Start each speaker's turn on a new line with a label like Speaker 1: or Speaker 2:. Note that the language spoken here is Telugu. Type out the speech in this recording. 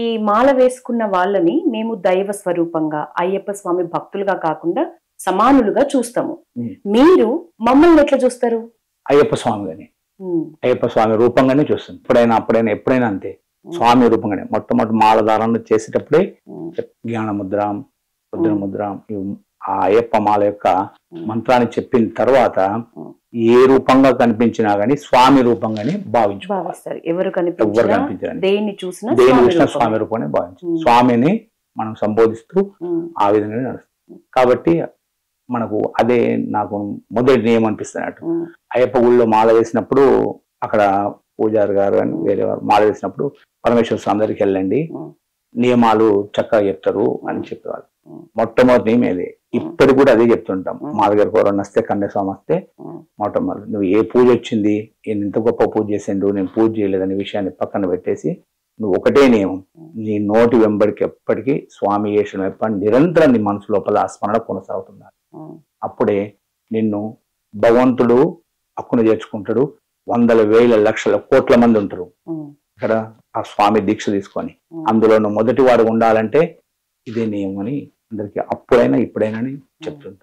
Speaker 1: ఈ మాల వేసుకున్న వాళ్ళని మేము దైవ స్వరూపంగా అయ్యప్ప స్వామి భక్తులుగా కాకుండా సమానులుగా చూస్తాము. మీరు మమ్మల్ని ఎట్లా చూస్తారు?
Speaker 2: అయ్యప్ప స్వామి గాని, అయ్యప్ప స్వామి రూపంగానే చూస్తాం. అప్పుడైనా ఎప్పుడైనా అంతే, స్వామి రూపంగానే. మొట్టమొదటి మాలధారణ చేసేటప్పుడే జ్ఞానముద్ర, రుద్రముద్ర, ఆ అయ్యప్ప మాల యొక్క మంత్రాన్ని చెప్పిన తర్వాత ఏ రూపంగా కనిపించినా గానీ స్వామి రూపంగానే భావించారు.
Speaker 1: ఎవరు కనిపించారు, దేన్ని చూసినా
Speaker 2: స్వామి రూపంగానే భావించారు. స్వామిని మనం సంబోధిస్తూ ఆ విధంగానే నడుస్తుంది. కాబట్టి మనకు అదే నాకు మొదటి నియమం అనిపిస్తున్నట్టు. అయ్యప్ప గుళ్ళో మాల వేసినప్పుడు అక్కడ పూజారి గారు అని వేరే వారు మాల వేసినప్పుడు పరమేశ్వర స్వామి దగ్గరికి వెళ్ళండి, నియమాలు చక్కగా చెప్తారు అని చెప్పేవాళ్ళు. మొట్టమొదటి నియమం ఇదే. ఇప్పటికి కూడా అదే చెప్తుంటాం. మా దగ్గరకు ఎవరన్నా వస్తే, కన్యాస్వామి వస్తే మొట్టమొదటి నువ్వు ఏ పూజ వచ్చింది, నేను ఇంత గొప్ప పూజ చేసిండు, నేను పూజ చేయలేదనే విషయాన్ని పక్కన పెట్టేసి నువ్వు ఒకటే నియమం, నీ నోటి వెంబడికి ఎప్పటికీ స్వామి చేసిన వెప్ప నిరంతరం నీ మనసు లోపల ఆ స్మరణ కొనసాగుతున్నారు. అప్పుడే నిన్ను భగవంతుడు హక్కును చేర్చుకుంటాడు. వందల వేల లక్షల కోట్ల మంది ఉంటారు ఇక్కడ ఆ స్వామి దీక్ష తీసుకొని. అందులో నువ్వు మొదటి వాడు ఉండాలంటే ఇదే నియమం అని అందరికీ అప్పుడైనా ఇప్పుడైనా చెప్తుంటారు.